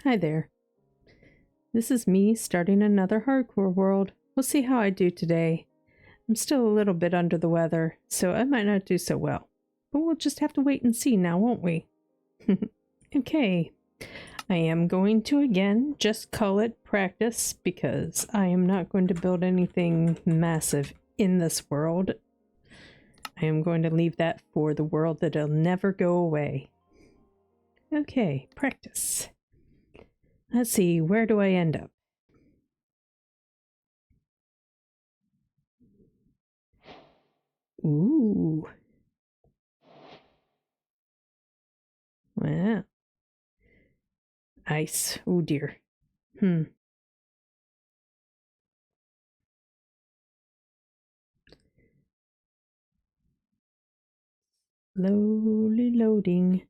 Hi there. This is me starting another hardcore world. We'll see how I do today. I'm still a little bit under the weather, so I might not do so well. But we'll just have to wait and see now, won't we? Okay. I am going to again just call it practice because I am not going to build anything massive in this world. I am going to leave that for the world that'll never go away. Okay, practice. Let's see, where do I end up? Ooh. Wow. Ice. Oh dear. Slowly loading.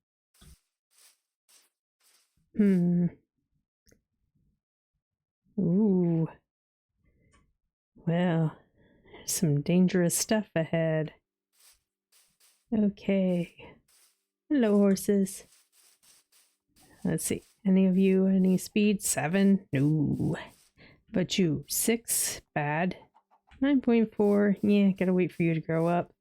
Ooh. Well, there's some dangerous stuff ahead. Okay. Hello, horses. Let's see. Any of you, any speed? 7? No. But you, 6? Bad. 9.4. Yeah, gotta wait for you to grow up.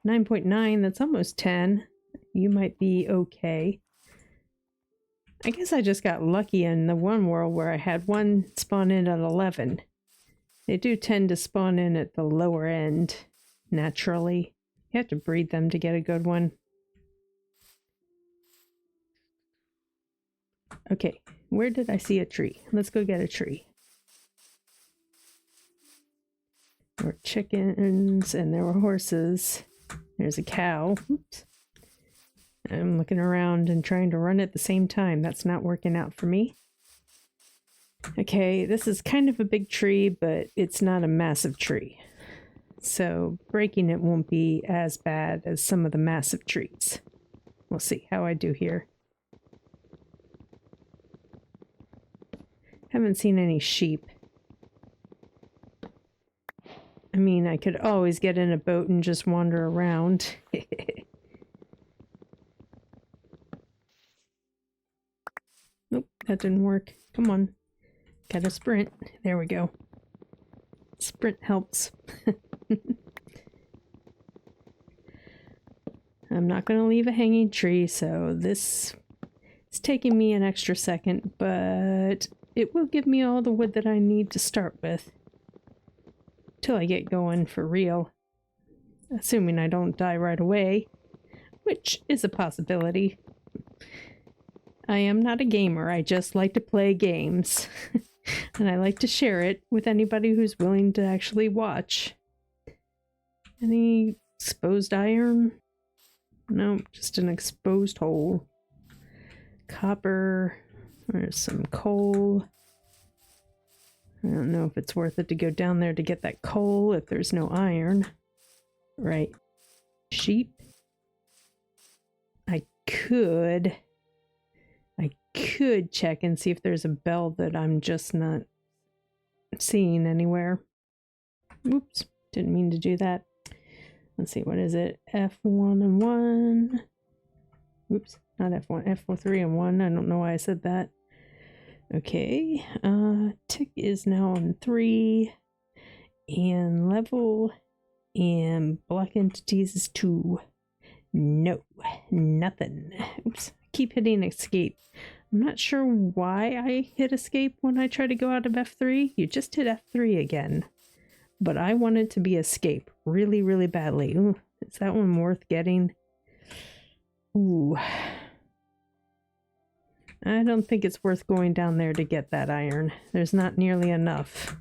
9.9, that's almost 10. You might be okay. I guess I just got lucky in the one world where I had one spawn in at 11. They do tend to spawn in at the lower end, naturally. You have to breed them to get a good one. Okay, where did I see a tree? Let's go get a tree. There were chickens and there were horses. There's a cow. Oops. I'm looking around and trying to run at the same time. That's not working out for me. Okay, this is kind of a big tree, but it's not a massive tree. So breaking it won't be as bad as some of the massive trees. We'll see how I do here. Haven't seen any sheep. I mean, I could always get in a boat and just wander around. Nope, that didn't work. Come on. Gotta sprint. There we go. Sprint helps. I'm not going to leave a hanging tree, so this is taking me an extra second, but it will give me all the wood that I need to start with. Till I get going for real. Assuming I don't die right away, which is a possibility. I am not a gamer, I just like to play games. And I like to share it with anybody who's willing to actually watch. Any exposed iron? No, just an exposed hole. Copper. There's some coal. I don't know if it's worth it to go down there to get that coal if there's no iron. Right. Sheep. I could check and see if there's a bell that I'm just not seeing anywhere. Oops, didn't mean to do that. Let's see, what is it? F1 and 1. Oops, not F1, F3 and 1. I don't know why I said that. Okay, tick is now on 3. And level and block entities is 2. No, nothing. Oops, I keep hitting escape. I'm not sure why I hit escape when I try to go out of F3. You just hit F3 again. But I wanted to be escape really, really badly. Ooh, is that one worth getting? Ooh. I don't think it's worth going down there to get that iron. There's not nearly enough.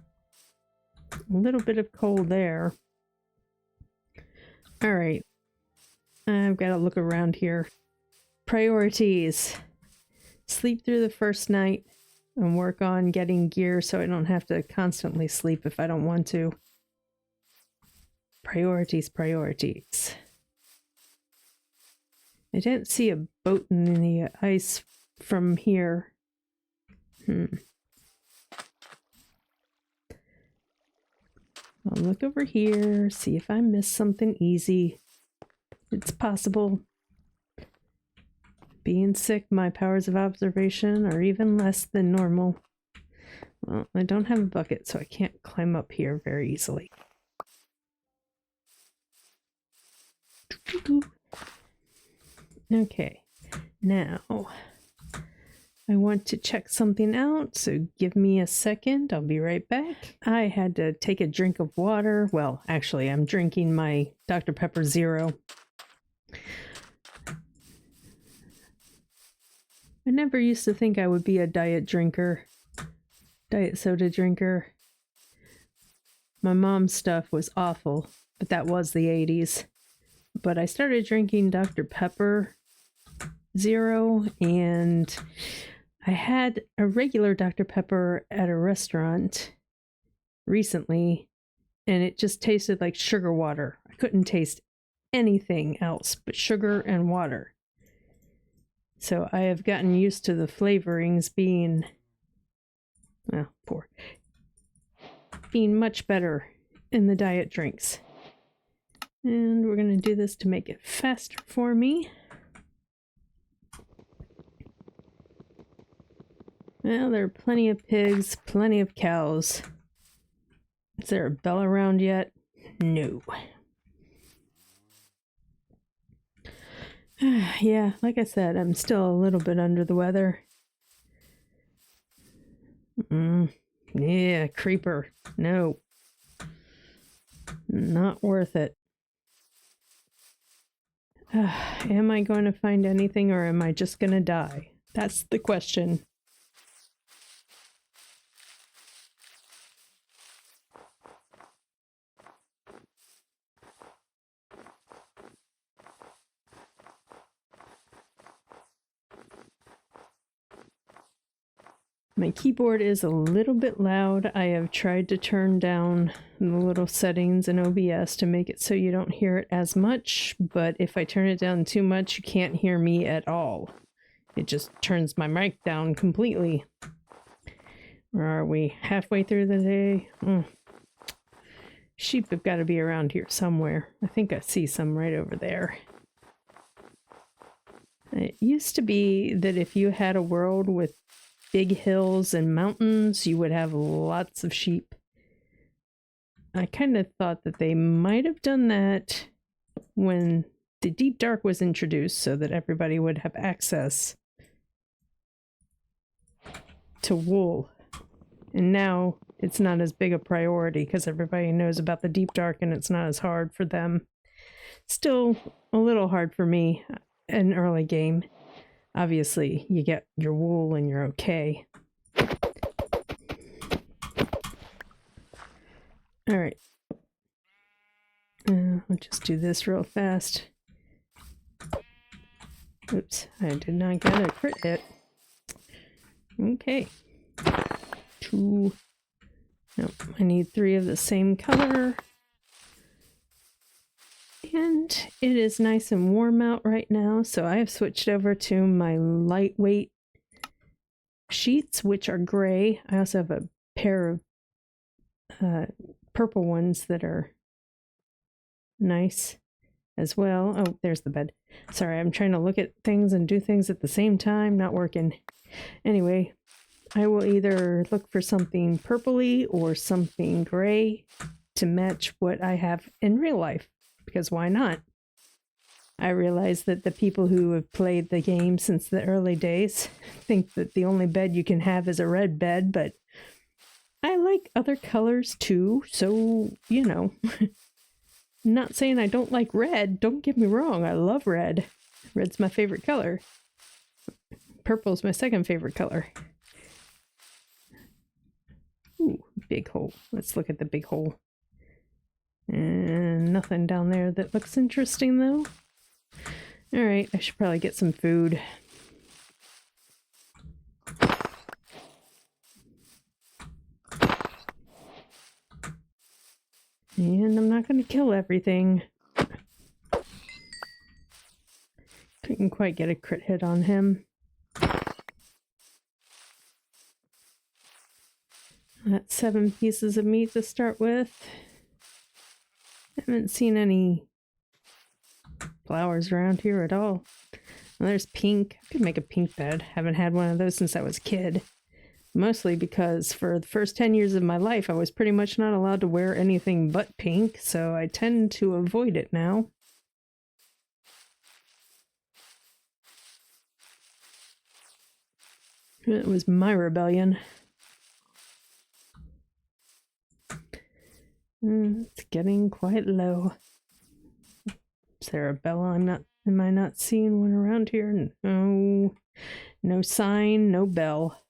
A little bit of coal there. Alright. I've got to look around here. Priorities. Sleep through the first night and work on getting gear so I don't have to constantly sleep if I don't want to. Priorities, priorities. I didn't see a boat in the ice from here. I'll look over here, see if I missed something easy. It's possible. Being sick, my powers of observation are even less than normal. Well, I don't have a bucket, so I can't climb up here very easily. Okay, now I want to check something out, so give me a second. I'll be right back. I had to take a drink of water. Well, actually, I'm drinking my Dr. Pepper Zero. I never used to think I would be a diet soda drinker. My mom's stuff was awful, but that was the 80s. But I started drinking Dr. Pepper Zero, and I had a regular Dr. Pepper at a restaurant recently, and it just tasted like sugar water. I couldn't taste anything else but sugar and water. So I have gotten used to the flavorings being, well, being much better in the diet drinks. And we're going to do this to make it faster for me. Well, there are plenty of pigs, plenty of cows. Is there a bell around yet? No. Yeah, like I said, I'm still a little bit under the weather. Yeah, creeper. No. Not worth it. Am I going to find anything, or am I just going to die? That's the question. My keyboard is a little bit loud. I have tried to turn down the little settings in OBS to make it so you don't hear it as much, but if I turn it down too much, you can't hear me at all. It just turns my mic down completely. Where are we? Halfway through the day? Sheep have got to be around here somewhere. I think I see some right over there. It used to be that if you had a world with big hills and mountains, you would have lots of sheep. I kind of thought that they might have done that when the deep dark was introduced so that everybody would have access to wool. And now it's not as big a priority because everybody knows about the deep dark and it's not as hard for them. Still a little hard for me in early game. Obviously, you get your wool and you're okay. Alright. I'll just do this real fast. Oops, I did not get a crit hit. Okay. 2. Nope, I need 3 of the same color. And it is nice and warm out right now, so I have switched over to my lightweight sheets, which are gray. I also have a pair of purple ones that are nice as well. Oh, there's the bed. Sorry, I'm trying to look at things and do things at the same time. Not working. Anyway, I will either look for something purpley or something gray to match what I have in real life. Because why not? I realize that the people who have played the game since the early days think that the only bed you can have is a red bed, but I like other colors too, so, you know. Not saying I don't like red, don't get me wrong, I love red. Red's my favorite color. Purple's my second favorite color. Ooh, big hole. Let's look at the big hole. And nothing down there that looks interesting though. Alright, I should probably get some food. And I'm not going to kill everything. Couldn't quite get a crit hit on him. That's 7 pieces of meat to start with. I haven't seen any flowers around here at all. Well, there's pink. I could make a pink bed. Haven't had one of those since I was a kid. Mostly because for the first 10 years of my life, I was pretty much not allowed to wear anything but pink, so I tend to avoid it now. It was my rebellion. It's getting quite low. Is there a bell? Am I not seeing one around here? No. No sign, no bell.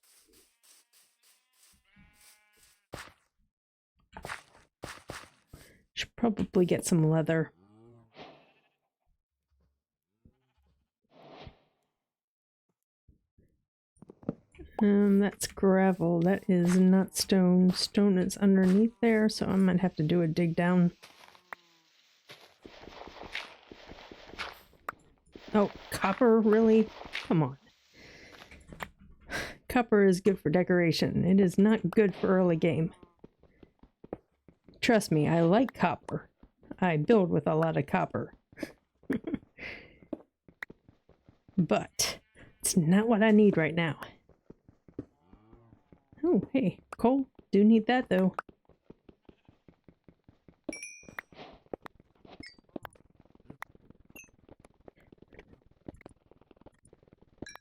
Should probably get some leather. That's gravel. That is not stone. Stone is underneath there, so I might have to do a dig down. Oh, copper? Really? Come on. Copper is good for decoration. It is not good for early game. Trust me, I like copper. I build with a lot of copper. But it's not what I need right now. Oh, hey, coal. Do need that, though.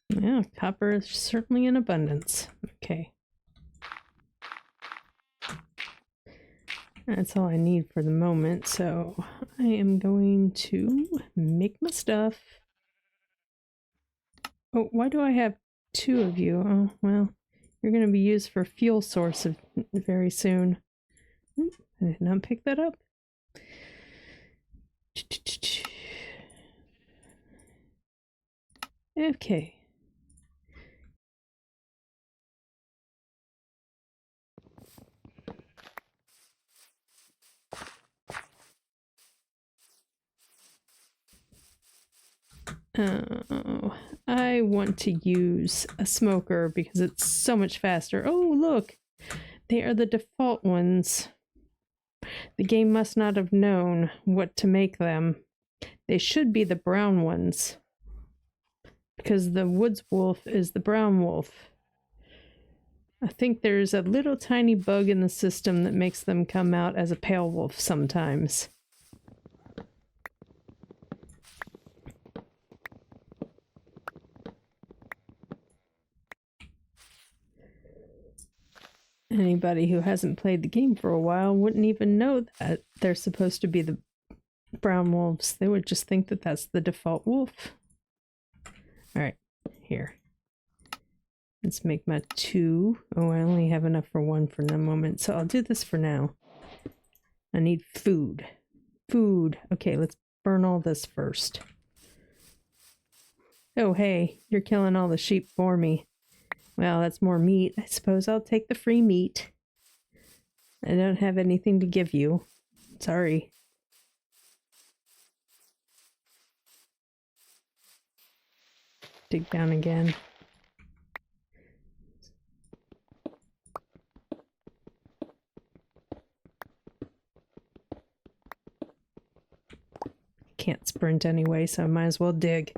Yeah, copper is certainly in abundance. Okay. That's all I need for the moment, so I am going to make my stuff. Oh, why do I have two of you? Oh, well, you're going to be used for fuel source very soon. I did not pick that up. Okay. Oh, I want to use a smoker because it's so much faster. Oh, look! They are the default ones. The game must not have known what to make them. They should be the brown ones. Because the woods wolf is the brown wolf. I think there's a little tiny bug in the system that makes them come out as a pale wolf sometimes. Anybody who hasn't played the game for a while wouldn't even know that they're supposed to be the brown wolves. They would just think that that's the default wolf. Alright, here. Let's make my two. Oh, I only have enough for one for the moment, so I'll do this for now. I need food. Food. Okay, let's burn all this first. Oh, hey, you're killing all the sheep for me. Well, that's more meat. I suppose I'll take the free meat. I don't have anything to give you. Sorry. Dig down again. Can't sprint anyway, so I might as well dig.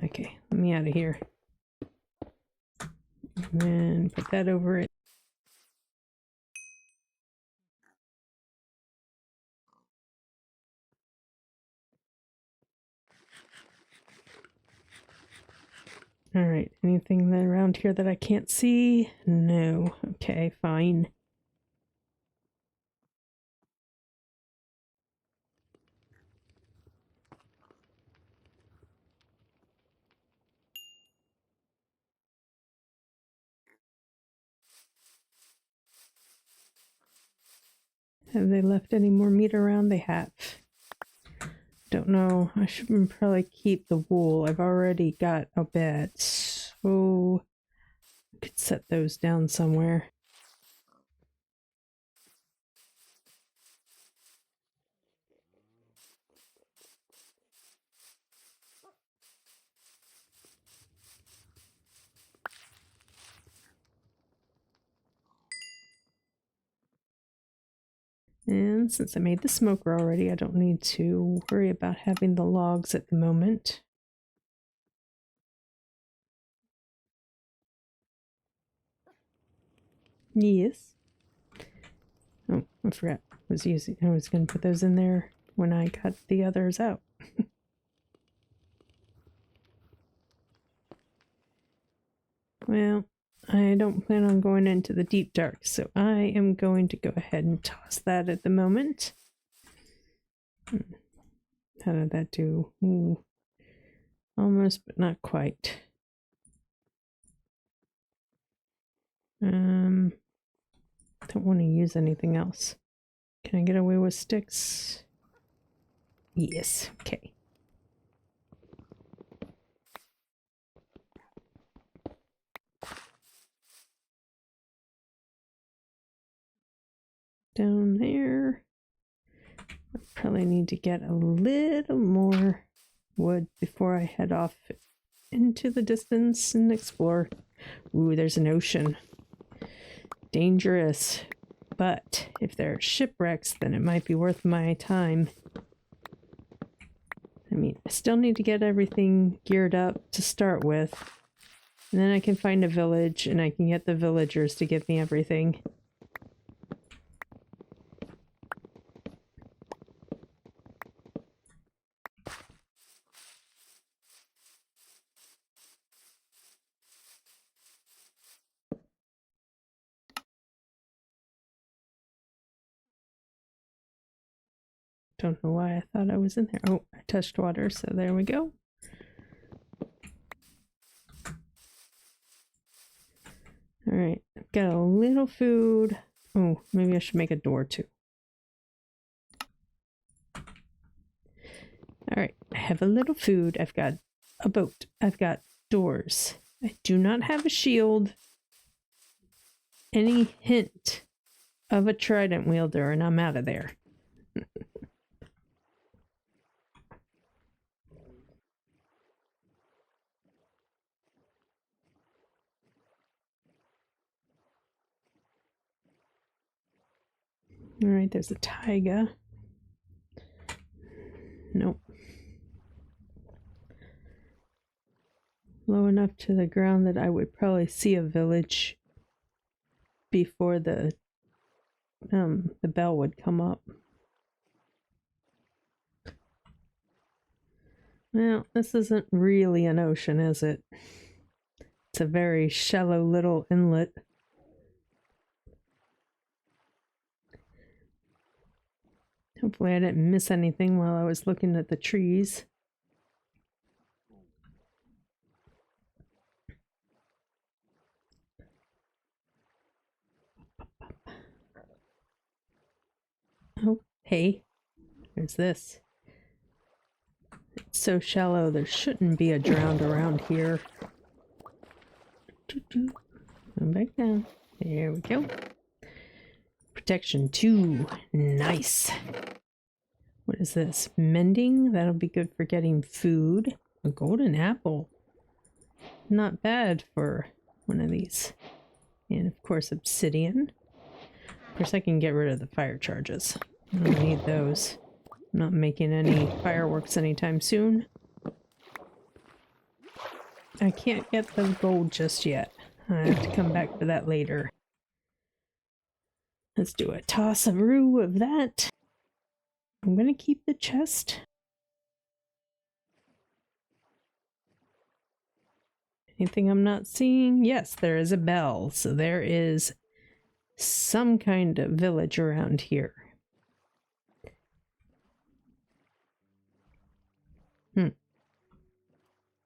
Okay, let me out of here. And put that over it. Alright, anything around here that I can't see? No. Okay, fine. Have they left any more meat around? They have. Don't know. I should probably keep the wool. I've already got a bed, so I could set those down somewhere. And since I made the smoker already, I don't need to worry about having the logs at the moment. Yes. Oh, I forgot. I was going to put those in there when I got the others out. Well, I don't plan on going into the deep dark, so I am going to go ahead and toss that at the moment. How did that do? Ooh, almost, but not quite. Don't want to use anything else. Can I get away with sticks? Yes, okay. Down there. I probably need to get a little more wood before I head off into the distance and explore. Ooh, there's an ocean. Dangerous. But if there are shipwrecks, then it might be worth my time. I mean, I still need to get everything geared up to start with. And then I can find a village and I can get the villagers to give me everything. Don't know why I thought I was in there. Oh, I touched water, so there we go. Alright, I've got a little food. Oh, maybe I should make a door too. Alright, I have a little food. I've got a boat. I've got doors. I do not have a shield. Any hint of a trident wielder and I'm out of there. Alright, there's a taiga. Nope. Low enough to the ground that I would probably see a village before the bell would come up. Well, this isn't really an ocean, is it? It's a very shallow little inlet. Hopefully I didn't miss anything while I was looking at the trees. Oh, hey, there's this. It's so shallow there shouldn't be a drowned around here. Come back down. There we go. Protection 2. Nice. What is this? Mending? That'll be good for getting food. A golden apple. Not bad for one of these. And of course obsidian. Of course I can get rid of the fire charges. I don't need those. I'm not making any fireworks anytime soon. I can't get the gold just yet. I have to come back for that later. Let's do a toss-a-roo of that. I'm gonna keep the chest. Anything I'm not seeing? Yes, there is a bell. So there is some kind of village around here.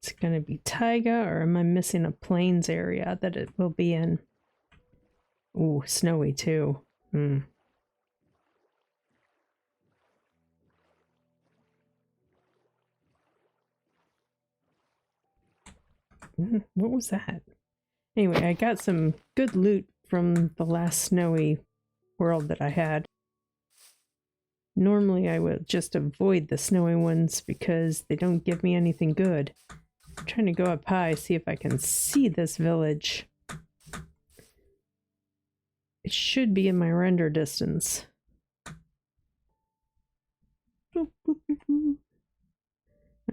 It's gonna be taiga, or am I missing a plains area that it will be in? Ooh, snowy too. What was that? Anyway, I got some good loot from the last snowy world that I had. Normally I would just avoid the snowy ones because they don't give me anything good. I'm trying to go up high, see if I can see this village. It should be in my render distance.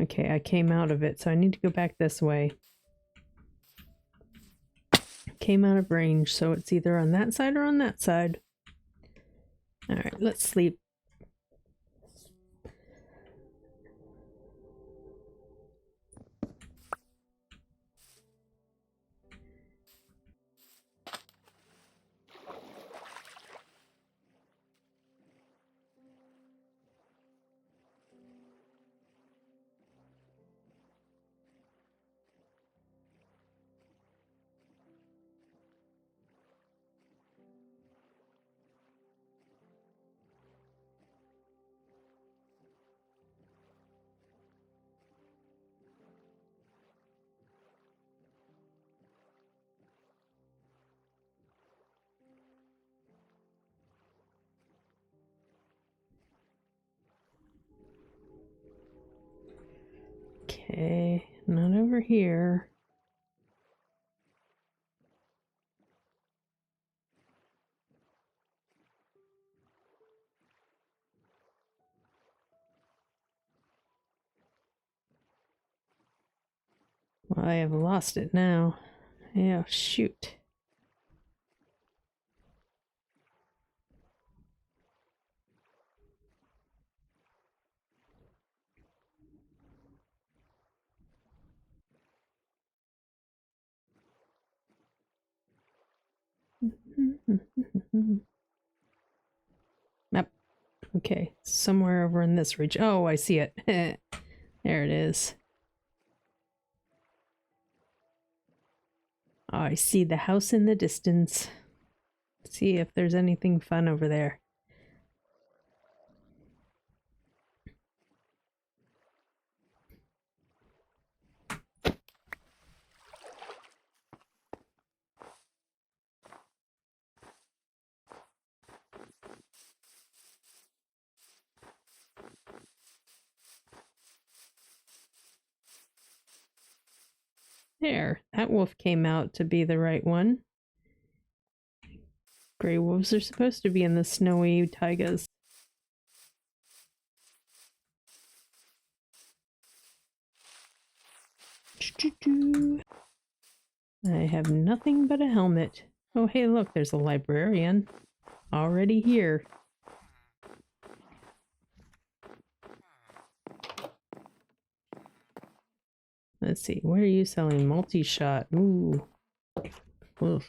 Okay, I came out of it, so I need to go back this way. Came out of range, so it's either on that side or on that side. Alright, let's sleep. Okay, not over here. Well, I have lost it now. Yeah, shoot. Yep. Okay, somewhere over in this region. Oh, I see it. There it is. Oh, I see the house in the distance. See if there's anything fun over there. There, that wolf came out to be the right one. Gray wolves are supposed to be in the snowy taigas. I have nothing but a helmet. Oh, hey, look, there's a librarian. Already here. Let's see, what are you selling? Multi-shot. Ooh. Oof.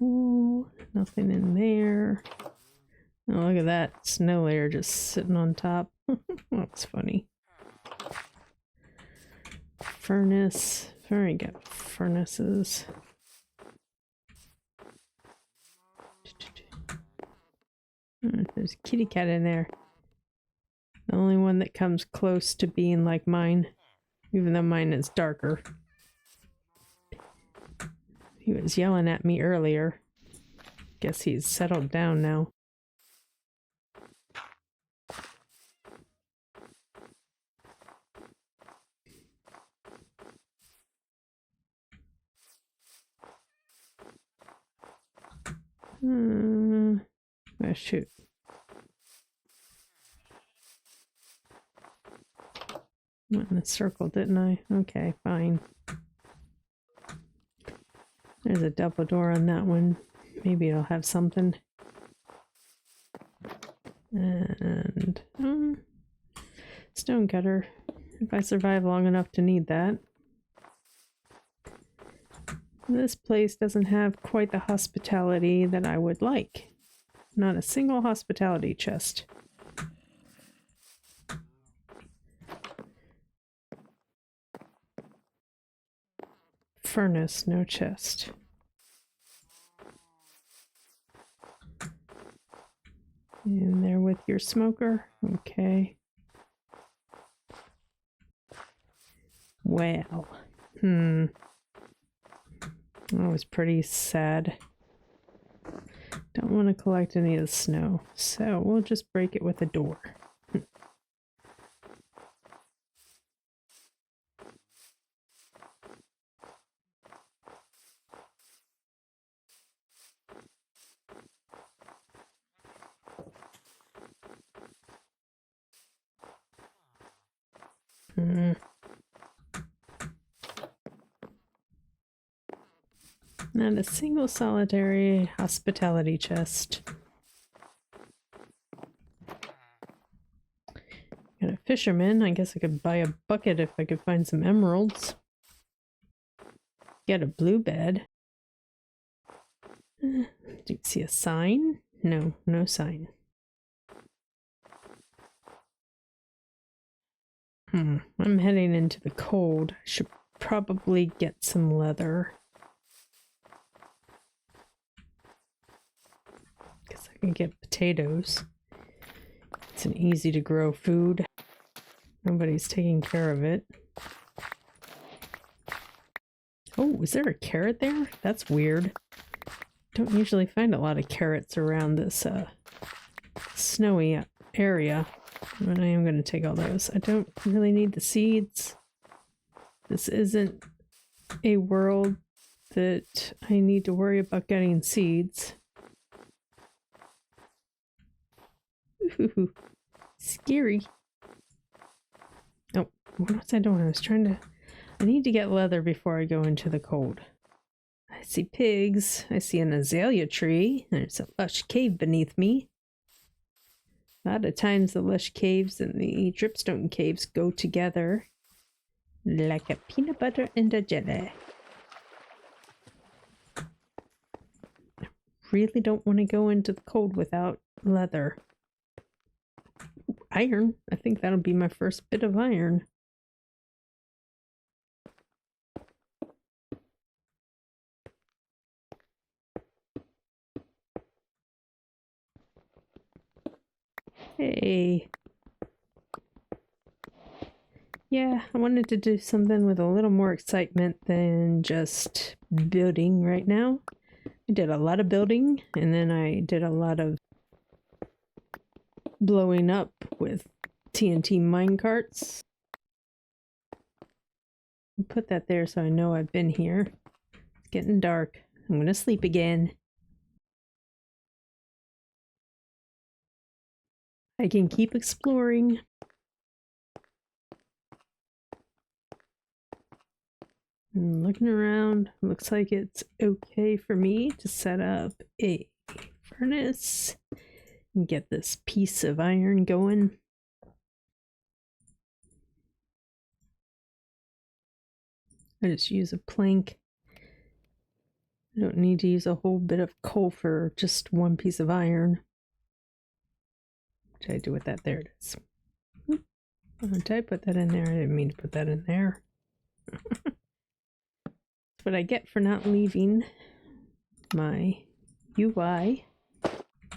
Ooh, nothing in there. Oh, look at that snow layer just sitting on top. Looks funny. Furnace. Very good. Furnaces. There's a kitty cat in there. The only one that comes close to being like mine, even though mine is darker. He was yelling at me earlier. Guess he's settled down now. Oh, shoot. Went in a circle, didn't I? Okay, fine. There's a double door on that one. Maybe it'll have something. And stone cutter. If I survive long enough to need that. This place doesn't have quite the hospitality that I would like. Not a single hospitality chest. Furnace, no chest. In there with your smoker. Okay. Well. That was pretty sad. Don't want to collect any of the snow, so we'll just break it with a door. Not a single solitary hospitality chest. Got a fisherman. I guess I could buy a bucket if I could find some emeralds. Get a blue bed. Do you see a sign? No, no sign. I'm heading into the cold. I should probably get some leather. Guess I can get potatoes. It's an easy to grow food. Nobody's taking care of it. Oh, is there a carrot there? That's weird. Don't usually find a lot of carrots around this snowy area. But I am going to take all those. I don't really need the seeds. This isn't a world that I need to worry about getting seeds. Ooh, scary. Oh, what was I doing? I was trying to... I need to get leather before I go into the cold. I see pigs. I see an azalea tree. There's a lush cave beneath me. A lot of times the lush caves and the dripstone caves go together like a peanut butter and a jelly. I really don't want to go into the cold without leather. Iron. I think that'll be my first bit of iron. Hey. Yeah, I wanted to do something with a little more excitement than just building right now. I did a lot of building, and then I did a lot of blowing up with TNT minecarts. Put that there so I know I've been here. It's getting dark. I'm gonna sleep again. I can keep exploring. And looking around, looks like it's okay for me to set up a furnace and get this piece of iron going. I just use a plank. I don't need to use a whole bit of coal for just one piece of iron. What did I do with that? There it is. Did I put that in there? I didn't mean to put that in there. That's what I get for not leaving my UI.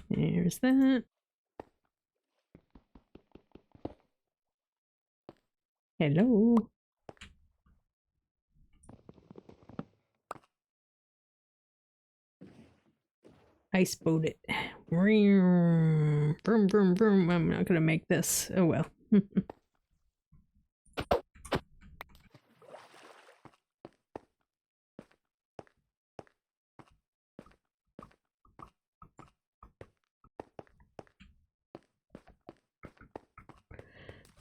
There's that. Hello. Ice boat it. Vroom, vroom, vroom. I'm not gonna make this. Oh well.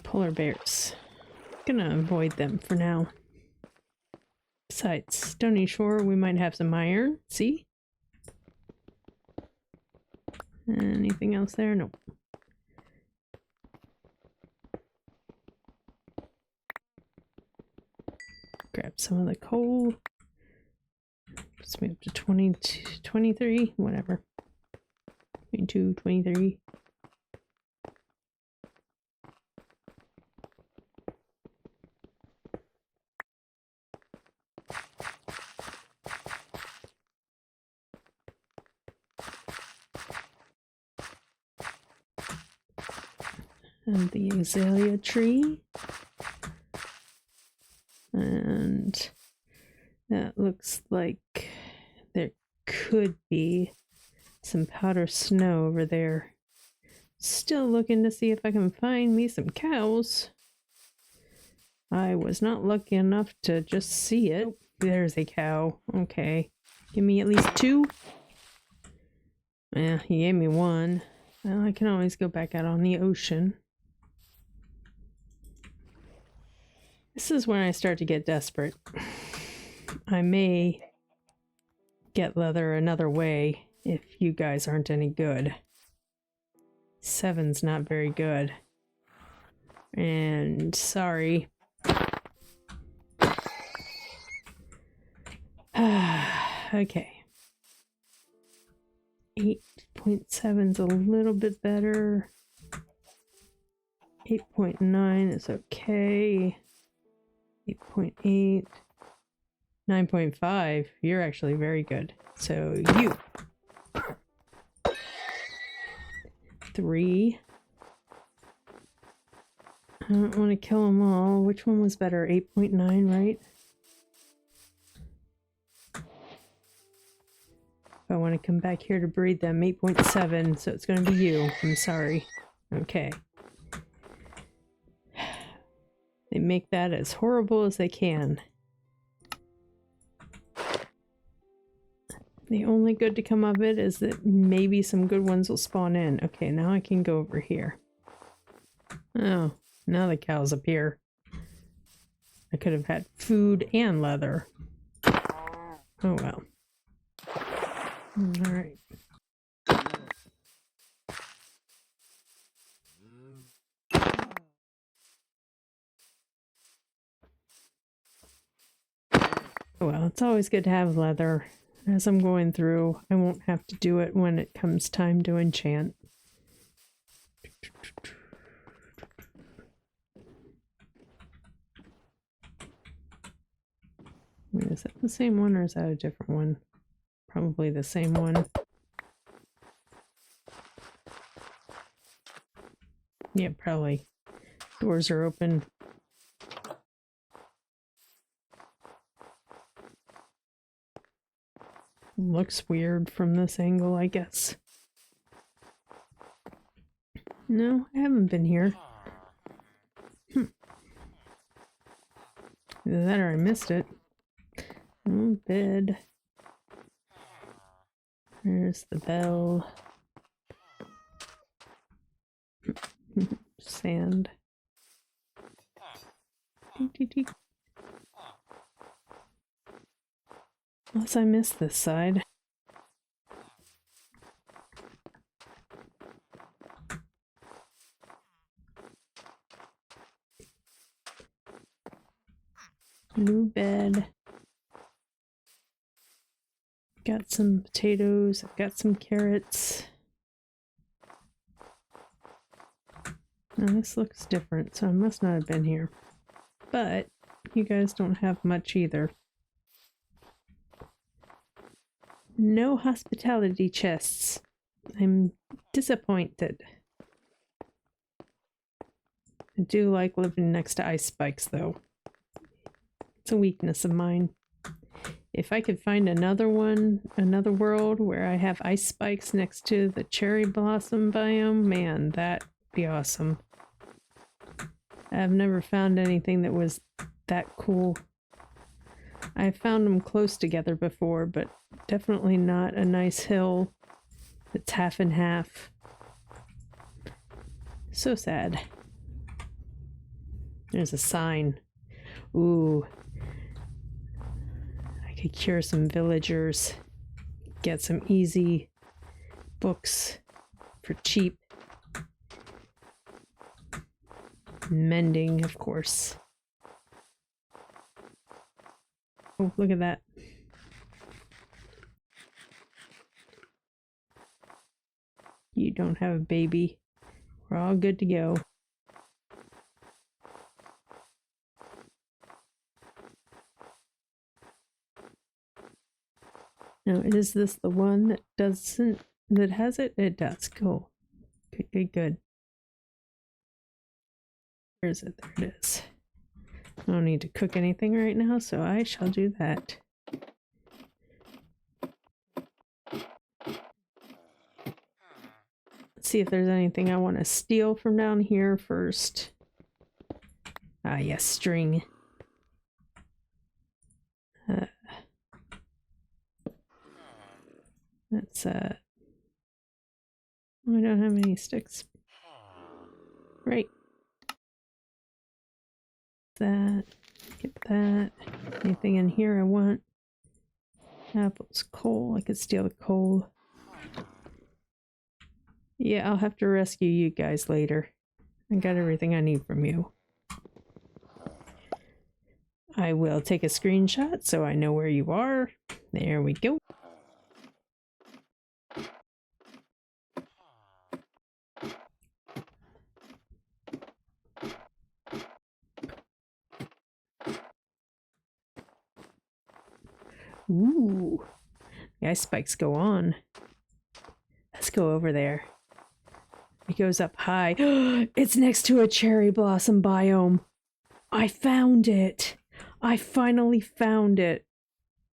Polar bears. Gonna avoid them for now. Besides, Stony Shore, we might have some iron. See? Anything else there? Nope. Grab some of the coal. Puts me up to 22, 23, whatever. 22, 23. And the azalea tree. And that looks like there could be some powder snow over there. Still looking to see if I can find me some cows. I was not lucky enough to just see it. There's a cow. Okay. Give me at least 2. Yeah, he gave me 1. Well, I can always go back out on the ocean. This is when I start to get desperate. I may get leather another way if you guys aren't any good. 7's not very good. And sorry. Okay. 8.7's a little bit better. 8.9 is okay. 8.8. 9.5. You're actually very good. So you. 3. I don't want to kill them all. Which one was better? 8.9, right? If I want to come back here to breed them, 8.7, so it's going to be you. I'm sorry. Okay. They make that as horrible as they can. The only good to come of it is that maybe some good ones will spawn in. Okay, now I can go over here. Oh, now the cows appear. I could have had food and leather. Oh well. Alright. Oh well, it's always good to have leather. As I'm going through, I won't have to do it when it comes time to enchant. Is that the same one or is that a different one? Probably the same one. Yeah, probably. Doors are open. Looks weird from this angle, I guess. No, I haven't been here. Either that or I missed it. Oh, bed. There's the bell. Sand. Unless I missed this side. New bed. Got some potatoes. I've got some carrots. Now this looks different, so I must not have been here. But you guys don't have much either. No hospitality chests. I'm disappointed. I do like living next to ice spikes, though. It's a weakness of mine. If I could find another one, another world where I have ice spikes next to the cherry blossom biome, man, that'd be awesome. I've never found anything that was that cool. I found them close together before, but definitely not a nice hill that's half and half. So sad. There's a sign. Ooh. I could cure some villagers. Get some easy books for cheap. Mending, of course. Oh, look at that. You don't have a baby. We're all good to go. Now, is this the one that has it? It does. Cool. Good, good. Where is it? There it is. I don't need to cook anything right now, so I shall do that. Let's see if there's anything I want to steal from down here first. Ah, yes, string. That's, I don't have any sticks. Right. That. Get that. Anything in here I want? Apples, coal. I could steal the coal. Yeah, I'll have to rescue you guys later. I got everything I need from you. I will take a screenshot so I know where you are. There we go. Ooh, the ice spikes go on. Let's go over there. It goes up high. It's next to a cherry blossom biome. I found it. I finally found it.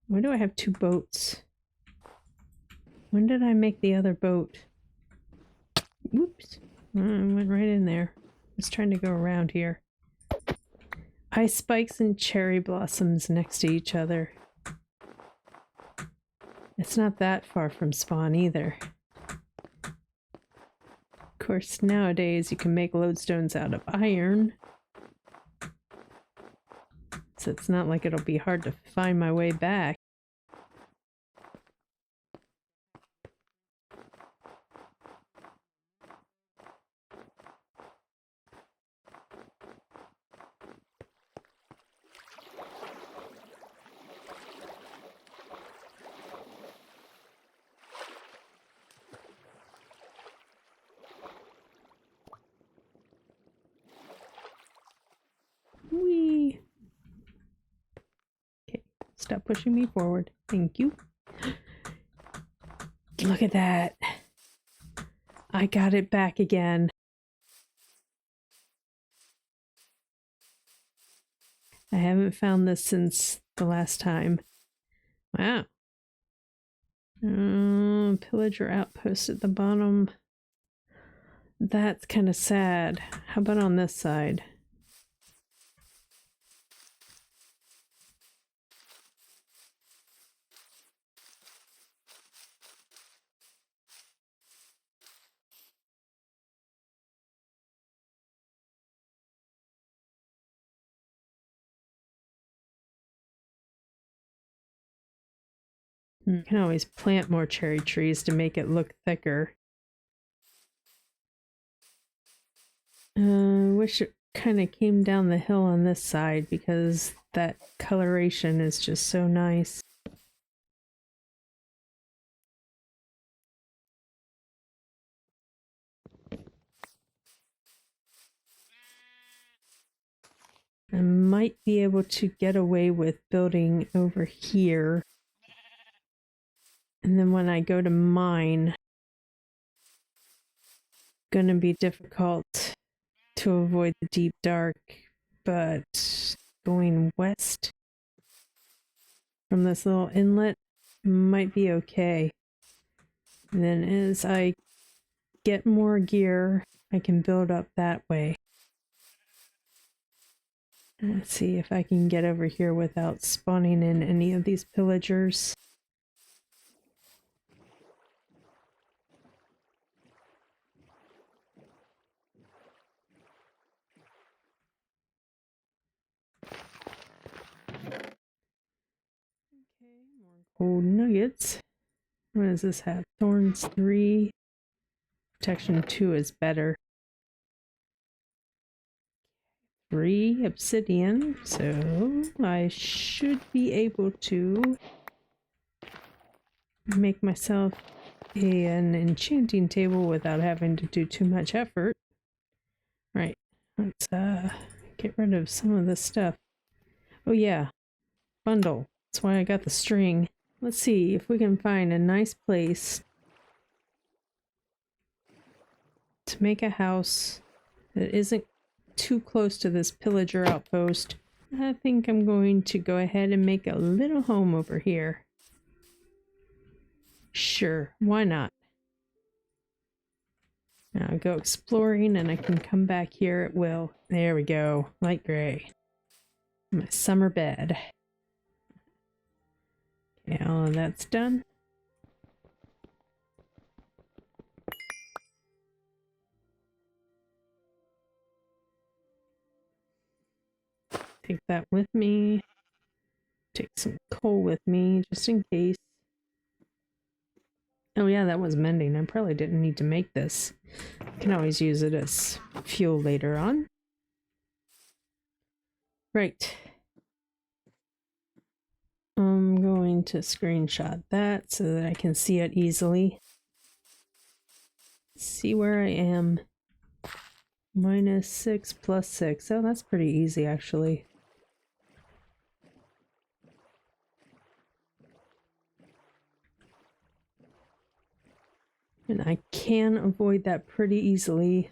Why do I have two boats? When did I make the other boat? Whoops. I went right in there. I was trying to go around here. Ice spikes and cherry blossoms next to each other. It's not that far from spawn either. Of course, nowadays you can make lodestones out of iron. So it's not like it'll be hard to find my way back. Whee! Okay, stop pushing me forward. Thank you. Look at that. I got it back again. I haven't found this since the last time. Wow. Pillager outpost at the bottom. That's kind of sad. How about on this side? You can always plant more cherry trees to make it look thicker. Wish it kind of came down the hill on this side because that coloration is just so nice. I might be able to get away with building over here. And then when I go to mine, gonna be difficult to avoid the deep dark, but going west from this little inlet might be okay. And then as I get more gear, I can build up that way. Let's see if I can get over here without spawning in any of these pillagers. Gold nuggets. What does this have? Thorns 3. Protection 2 is better. 3 obsidian, so I should be able to make myself an enchanting table without having to do too much effort. Right, let's get rid of some of this stuff. Oh yeah, bundle. That's why I got the string. Let's see if we can find a nice place to make a house that isn't too close to this pillager outpost. I think I'm going to go ahead and make a little home over here. Sure, why not? Now I'll go exploring and I can come back here at will. There we go, light gray. My summer bed. Okay, all of that's done. Take that with me. Take some coal with me, just in case. Oh yeah, that was mending. I probably didn't need to make this. I can always use it as fuel later on. Right. I'm going to screenshot that so that I can see it easily. See where I am. -6 + 6. Oh, that's pretty easy actually. And I can avoid that pretty easily.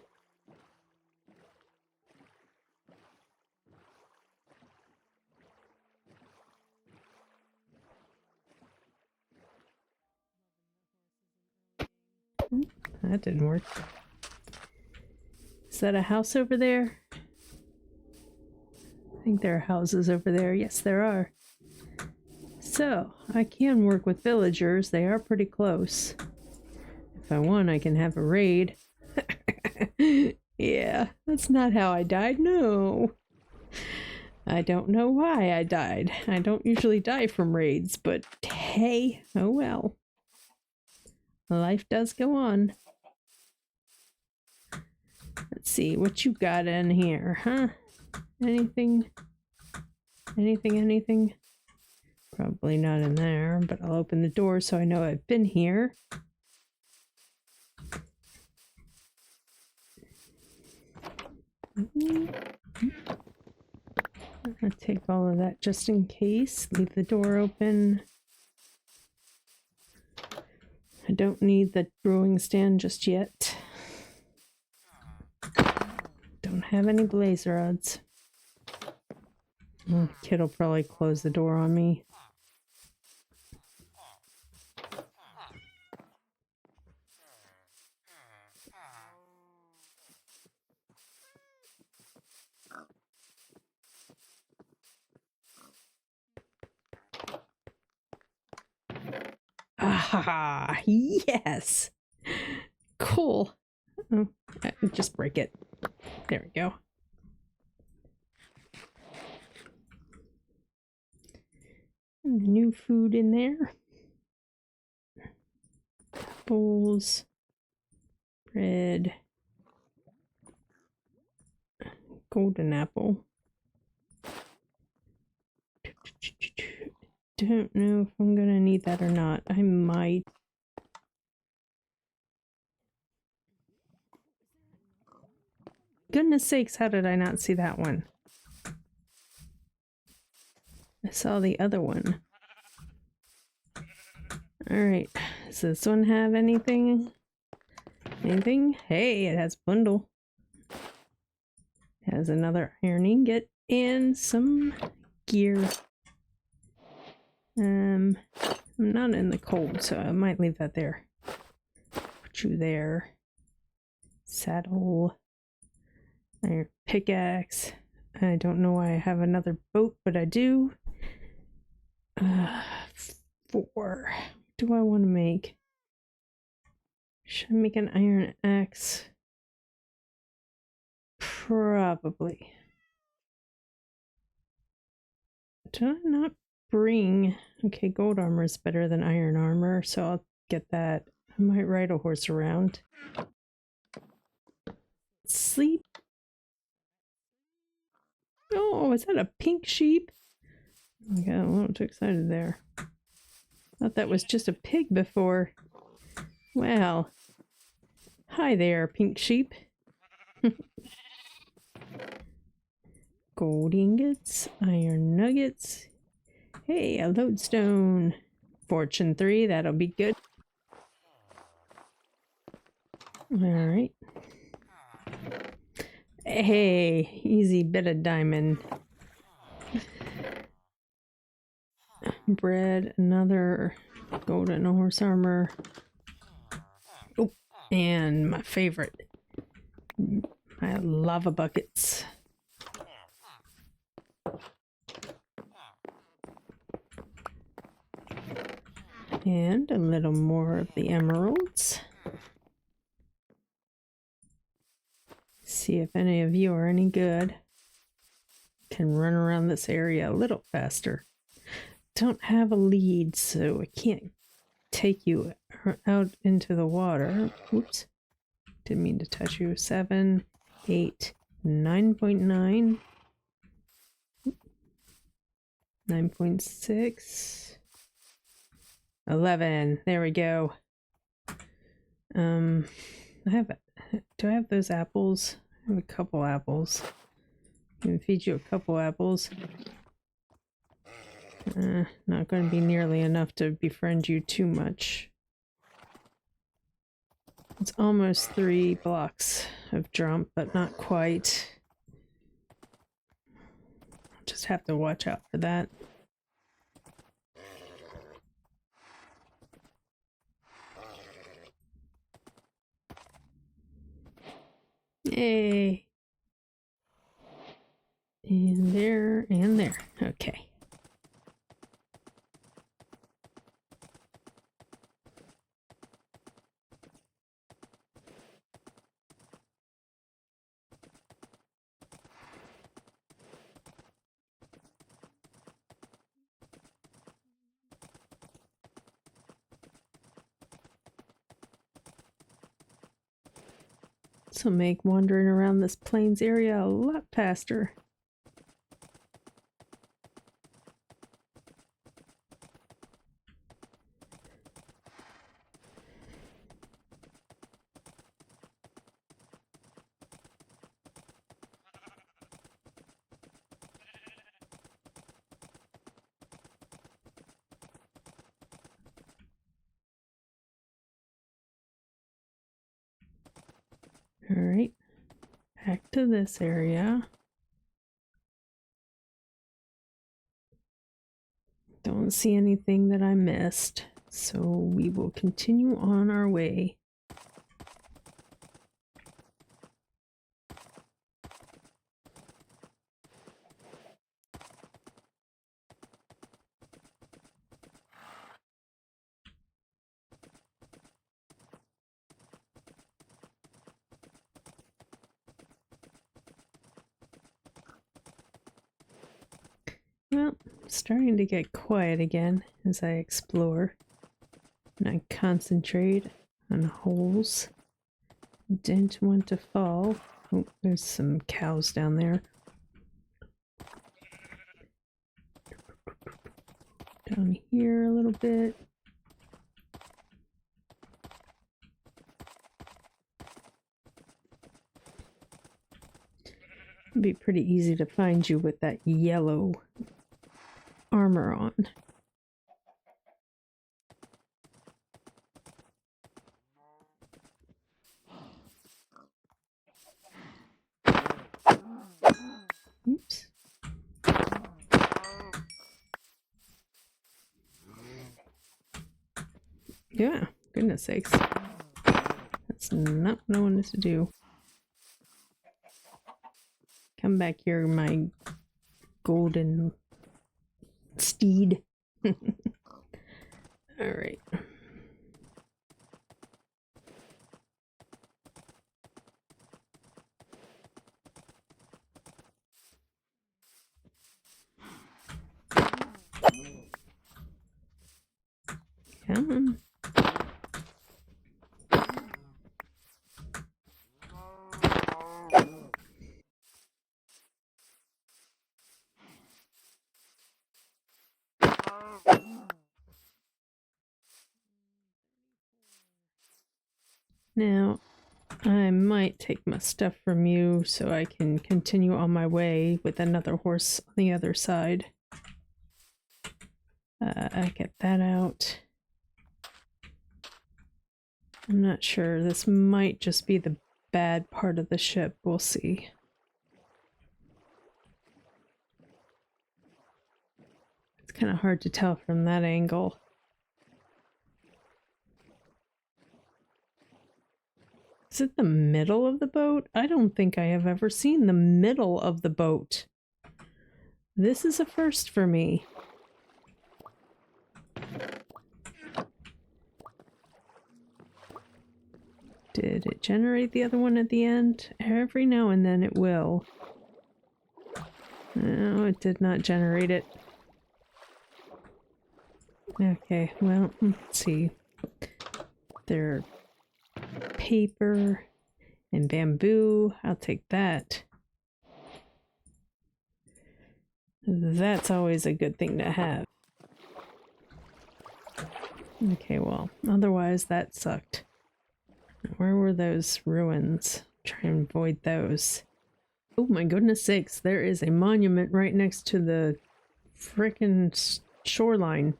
That didn't work. Is that a house over there? I think there are houses over there. Yes, there are. So, I can work with villagers. They are pretty close. If I want, I can have a raid. Yeah, that's not how I died. No. I don't know why I died. I don't usually die from raids, but hey, oh well. Life does go on. Let's see, what you got in here, huh? Anything? Anything? Probably not in there, but I'll open the door so I know I've been here. I'll take all of that just in case. Leave the door open. I don't need the brewing stand just yet. Don't have any blaze rods. Oh, kid will probably close the door on me. Ah, yes! Cool. Oh, just break it. There we go. New food in there. Apples. Bread. Golden apple. Don't know if I'm gonna need that or not. I might. Goodness sakes, how did I not see that one? I saw the other one. Alright, does this one have anything? Anything? Hey, it has bundle. It has another iron ingot and some gear. I'm not in the cold, so I might leave that there. Put you there. Saddle. Iron pickaxe. I don't know why I have another boat, but I do. 4. What do I want to make? Should I make an iron axe? Probably. Did I not bring... Okay, gold armor is better than iron armor, so I'll get that. I might ride a horse around. Sleep. Oh, is that a pink sheep? Oh my god, I'm a little too excited there. Thought that was just a pig before. Well. Hi there, pink sheep. Gold ingots, iron nuggets. Hey, a lodestone. Fortune 3, that'll be good. Alright. Hey, easy bit of diamond. Bread, another golden horse armor. Oh, and my favorite. My lava buckets. And a little more of the emeralds. See if any of you are any good. can run around this area a little faster. Don't have a lead, so I can't take you out into the water. Oops. Didn't mean to touch you. 7, 8, 9.9. 9.6. 11. There we go. Do I have those apples? I have a couple apples. I can feed you a couple apples. Not going to be nearly enough to befriend you too much. It's almost 3 blocks of jump, but not quite. Just have to watch out for that. Yay! And there, and there. Okay. This will make wandering around this plains area a lot faster. Alright, back to this area. Don't see anything that I missed, so we will continue on our way. Well, starting to get quiet again as I explore and I concentrate on holes. Didn't want to fall. Oh, there's some cows down there. Down here a little bit. It'd be pretty easy to find you with that yellow armor on. Oops. Yeah, goodness sakes. That's not what I wanted to do. Come back here, my golden steed. Alright. Come on. Now, I might take my stuff from you so I can continue on my way with another horse on the other side. I get that out. I'm not sure. This might just be the bad part of the ship. We'll see. It's kind of hard to tell from that angle. Is it the middle of the boat? I don't think I have ever seen the middle of the boat. This is a first for me. Did it generate the other one at the end? Every now and then it will. No, it did not generate it. Okay, well, let's see. There paper and bamboo. I'll take that. That's always a good thing to have. Okay, well, otherwise that sucked. Where were those ruins? Try and avoid those. Oh my goodness sakes, there is a monument right next to the frickin' shoreline.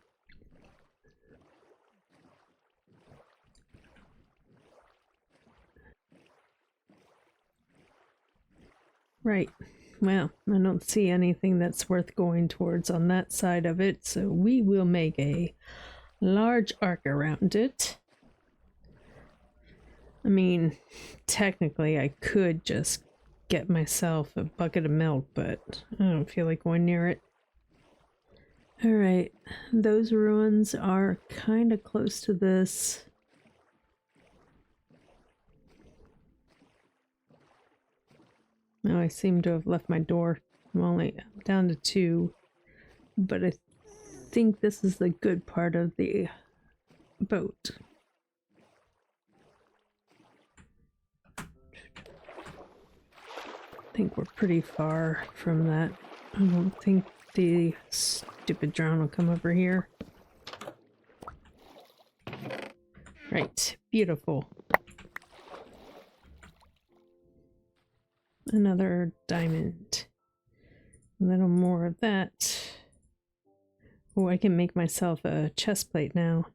Right. Well, I don't see anything that's worth going towards on that side of it, so we will make a large arc around it. I mean, technically I could just get myself a bucket of milk, but I don't feel like going near it. Alright, those ruins are kind of close to this. Now I seem to have left my door. I'm only down to 2, but I think this is the good part of the boat. I think we're pretty far from that. I don't think the stupid drone will come over here. Right, beautiful. Another diamond. A little more of that. Oh, I can make myself a chest plate now.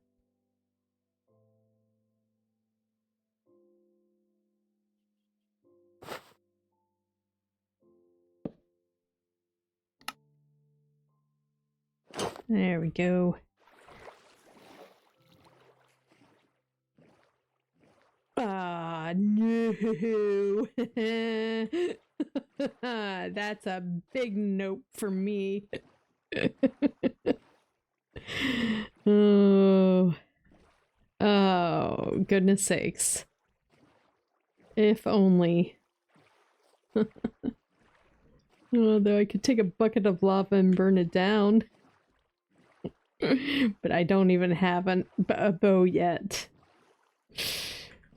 There we go. Ah, no. That's a big nope for me. Oh. Oh, goodness sakes. If only. Although I could take a bucket of lava and burn it down. But I don't even have a bow yet.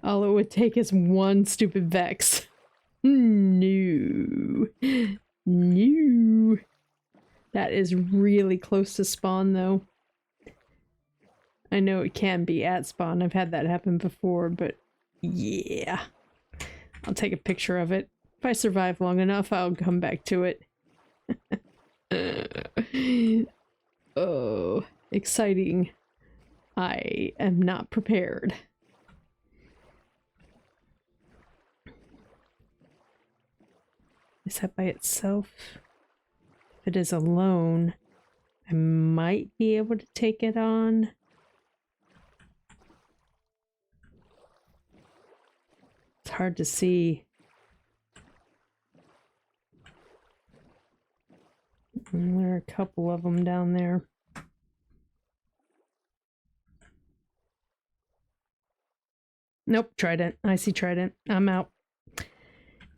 All it would take is one stupid Vex. No. No. That is really close to spawn, though. I know it can be at spawn. I've had that happen before, but yeah. I'll take a picture of it. If I survive long enough, I'll come back to it. Oh, exciting. I am not prepared. Is that by itself? If it is alone, I might be able to take it on. It's hard to see. And there are a couple of them down there. Nope, Trident. I see Trident. I'm out.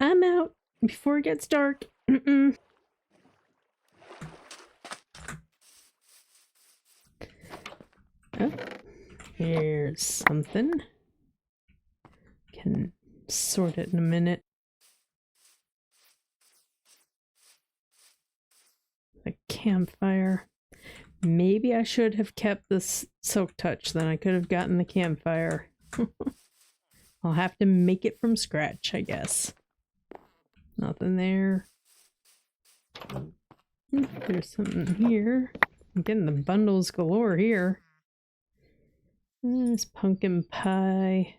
I'm out before it gets dark. Oh, here's something. Can sort it in a minute. A campfire. Maybe I should have kept this silk touch, then I could have gotten the campfire. I'll have to make it from scratch, I guess. Nothing there. There's something here. I'm getting the bundles galore here. There's pumpkin pie.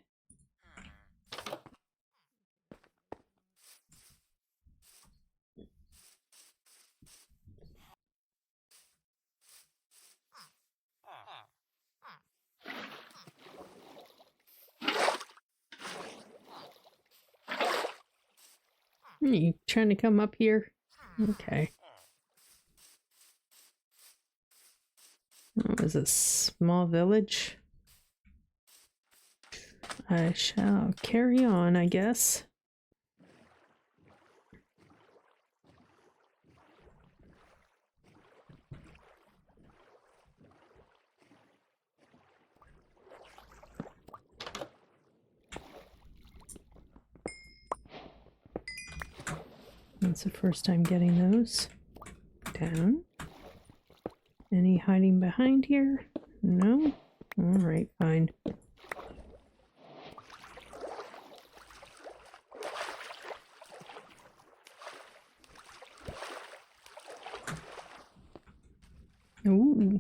Are you trying to come up here? Okay. What was a small village? I shall carry on, I guess. It's the first time getting those. Down. Any hiding behind here? No? Alright, fine. Ooh.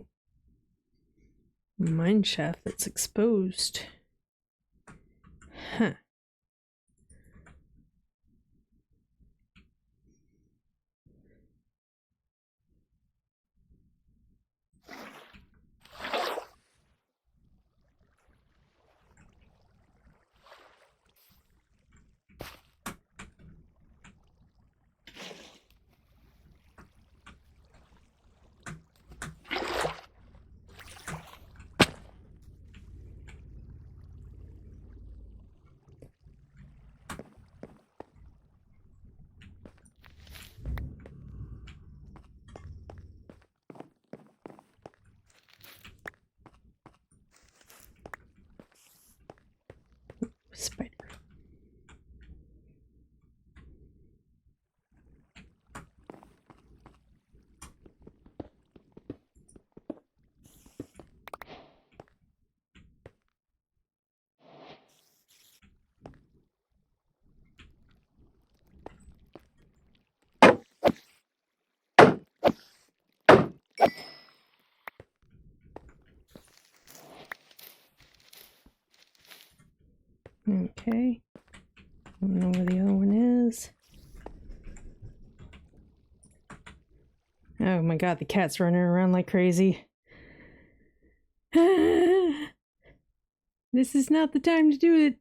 Mine shaft that's exposed. Huh. Spider. Okay. Don't know where the other one is. Oh my god, the cat's running around like crazy. This is not the time to do it.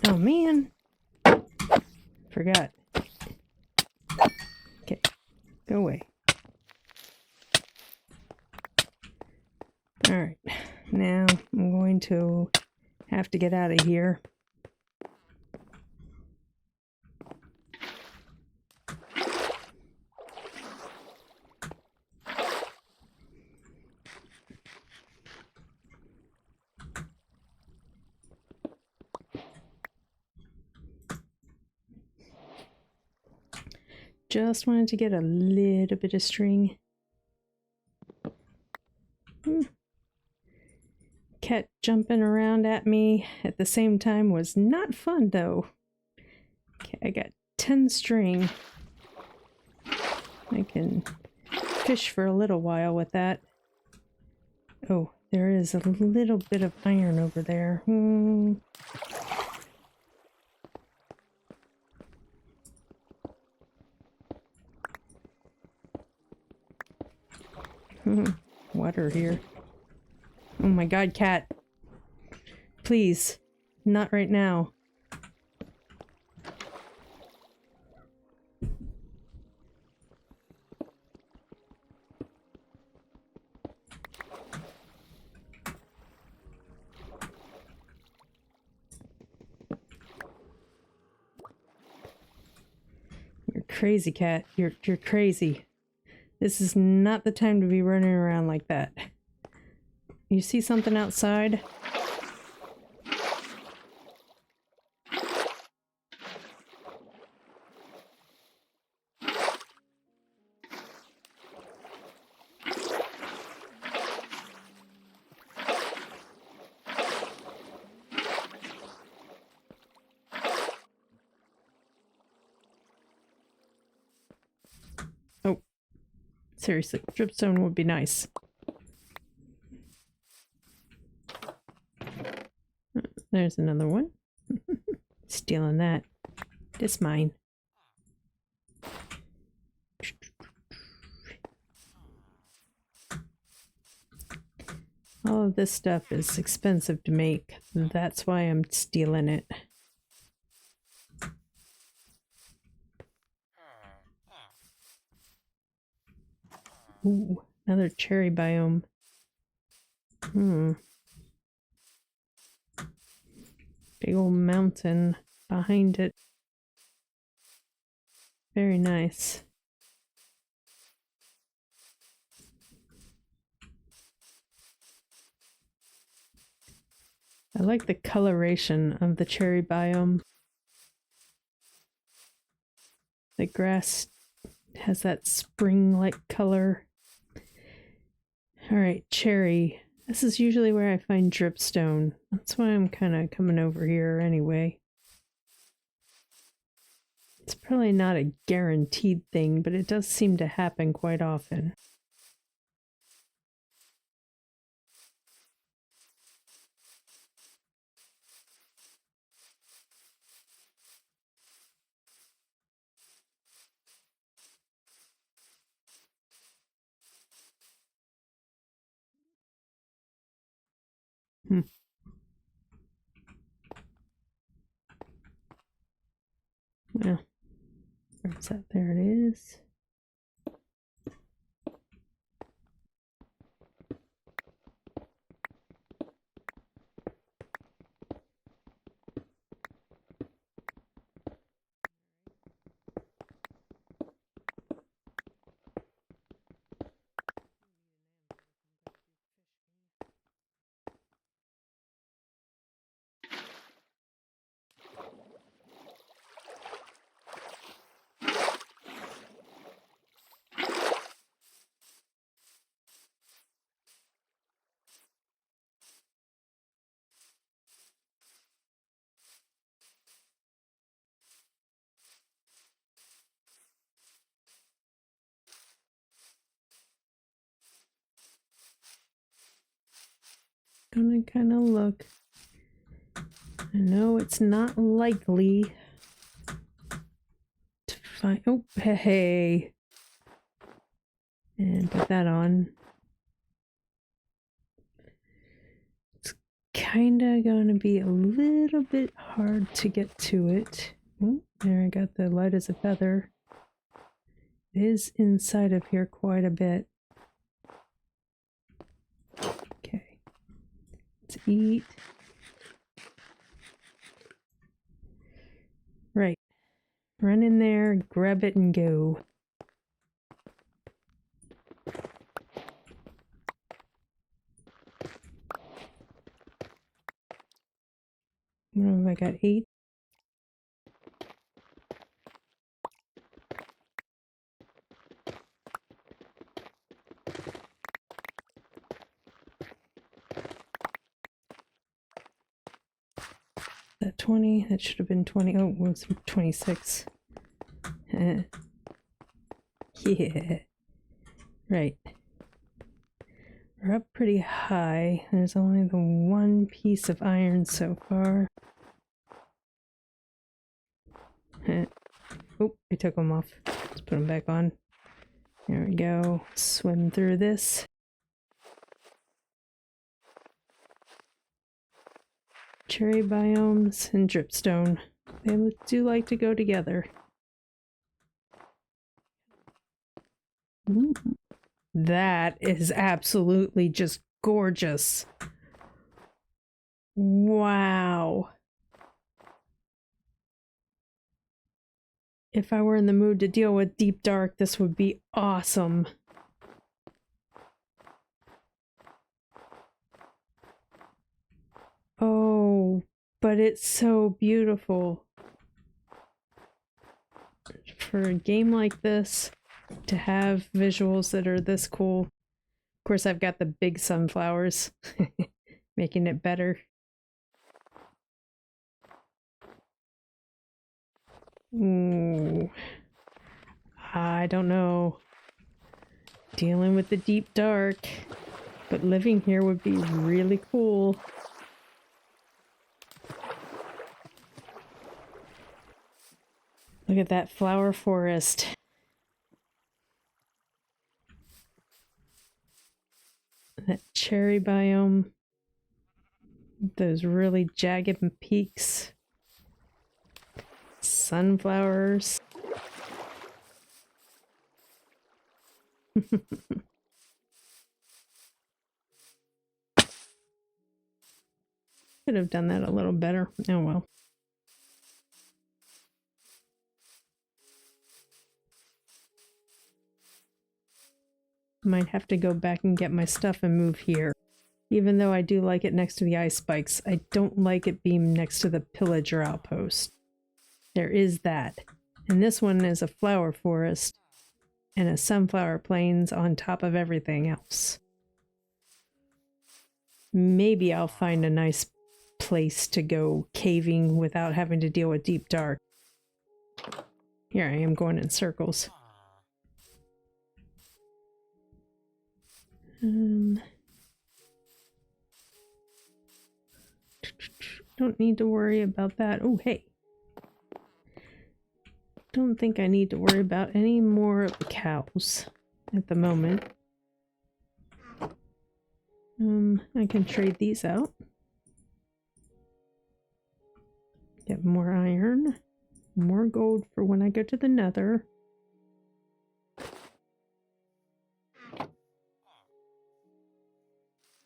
Oh man. Forgot. Okay. Go away. Alright. Now I'm going to have to get out of here. Just wanted to get a little bit of string. Cat jumping around at me at the same time was not fun though. Okay, I got 10 string. I can fish for a little while with that. Oh, there is a little bit of iron over there. Water here. Oh my god, cat. Please. Not right now. You're crazy, cat. You're crazy. This is not the time to be running around like that. You see something outside? Oh, seriously, dripstone would be nice. There's another one. Stealing that. It's mine. All of this stuff is expensive to make. That's why I'm stealing it. Ooh, another cherry biome. Big old mountain behind it. Very nice. I like the coloration of the cherry biome. The grass has that spring-like color. Alright, cherry. This is usually where I find dripstone. That's why I'm kind of coming over here anyway. It's probably not a guaranteed thing, but it does seem to happen quite often. Well, where's that? There it is. Gonna kind of look. I know it's not likely to find. Oh, hey. And put that on. It's kind of gonna be a little bit hard to get to it. Oh, there, I got the light as a feather. It is inside of here quite a bit. Okay. Let's eat. Right. Run in there, grab it, and go. What have I got? 8? That 20? That should have been 20. Oh, it was 26. Yeah. Right. We're up pretty high. There's only the one piece of iron so far. Oh, I took them off. Let's put them back on. There we go. Swim through this. Cherry biomes and dripstone. They do like to go together. Ooh. That is absolutely just gorgeous. Wow. If I were in the mood to deal with deep dark, this would be awesome. Oh, but it's so beautiful. For a game like this, to have visuals that are this cool. Of course, I've got the big sunflowers, making it better. Ooh. I don't know. Dealing with the deep dark, but living here would be really cool. Look at that flower forest. That cherry biome. Those really jagged peaks. Sunflowers. Could have done that a little better. Oh well. Might have to go back and get my stuff and move here. Even though I do like it next to the ice spikes, I don't like it being next to the pillager outpost. There is that. And this one is a flower forest and a sunflower plains on top of everything else. Maybe I'll find a nice place to go caving without having to deal with deep dark. Here I am going in circles. Don't need to worry about that. Oh, hey. Don't think I need to worry about any more of the cows at the moment. I can trade these out. Get more iron. More gold for when I go to the nether. Oh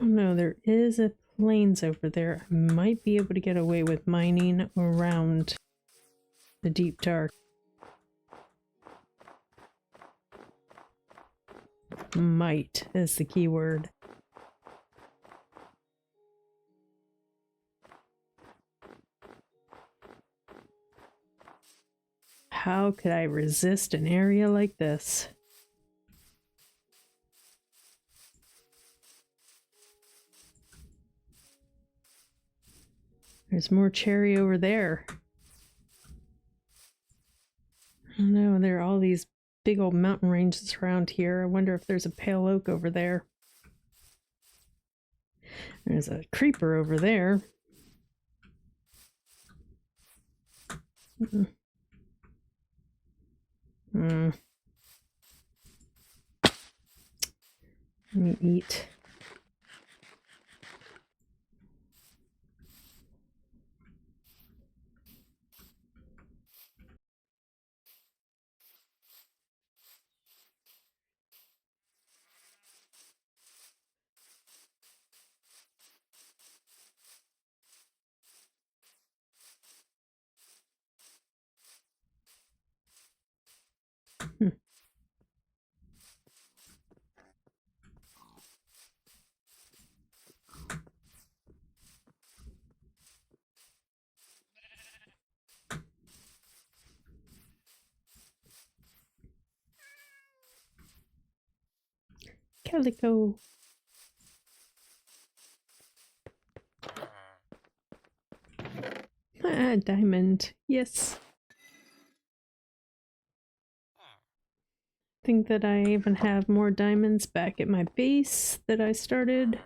no, there is a plains over there. I might be able to get away with mining around the deep dark. Might is the key word. How could I resist an area like this? There's more cherry over there. Oh no, there are all these big old mountain ranges around here. I wonder if there's a pale oak over there. There's a creeper over there. Let me eat. Calico. Ah, diamond. Yes. Think that I even have more diamonds back at my base that I started.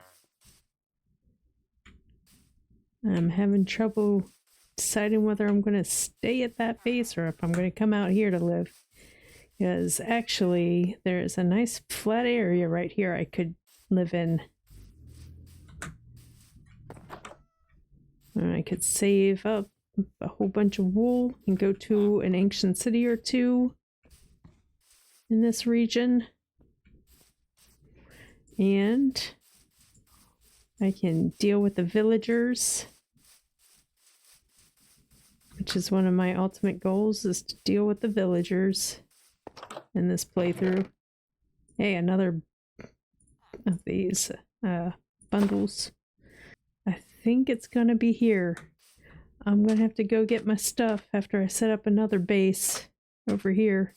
I'm having trouble deciding whether I'm going to stay at that base or if I'm going to come out here to live. Because actually, there's a nice flat area right here I could live in. And I could save up a whole bunch of wool and go to an ancient city or two in this region. And I can deal with the villagers, which is one of my ultimate goals, is to deal with the villagers in this playthrough. Hey, another of these bundles. I think it's gonna be here. I'm gonna have to go get my stuff after I set up another base over here.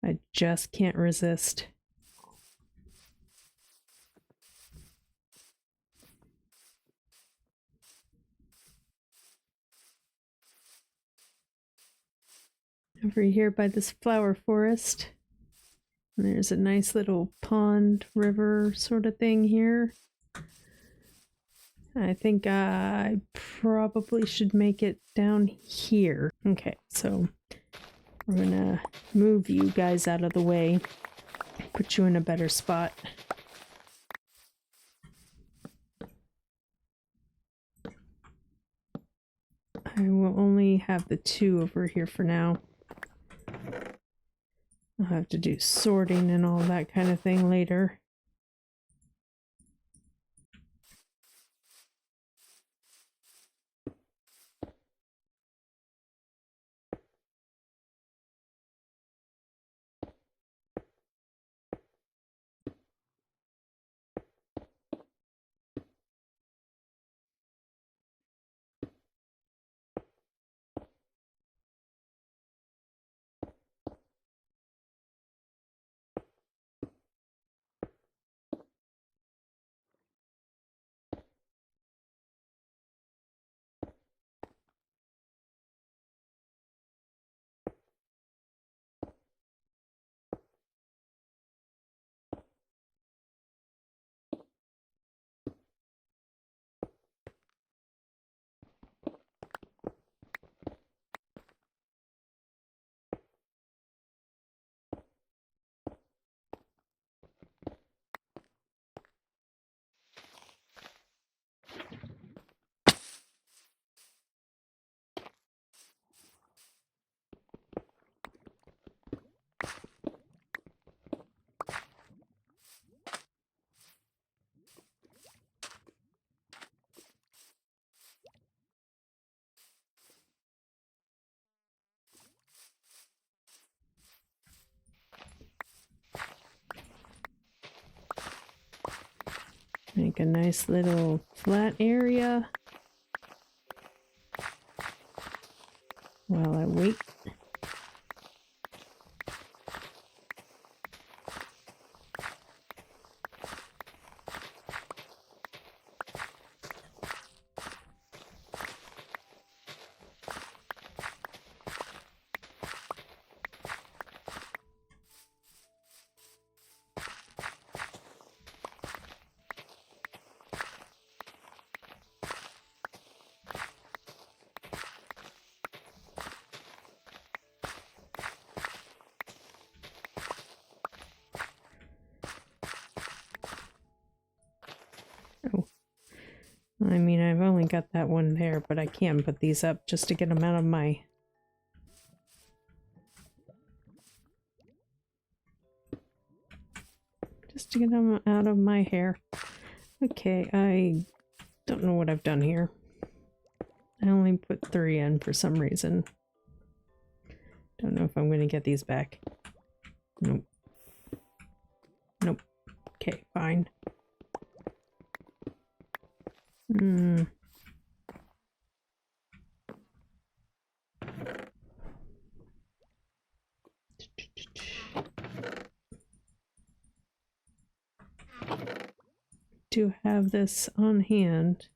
I just can't resist. Over here by this flower forest. And there's a nice little pond, river sort of thing here. I think I probably should make it down here. Okay, so we're gonna move you guys out of the way, put you in a better spot. I will only have the two over here for now. I'll have to do sorting and all that kind of thing later. a nice little flat area while I wait. Oh, I mean, I've only got that one there, but I can put these up just to get them out of my... Just to get them out of my hair. Okay, I don't know what I've done here. I only put 3 in for some reason. Don't know if I'm going to get these back. Nope. Nope. Okay, fine. To have this on hand.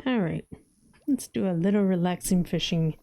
All right, let's do a little relaxing fishing.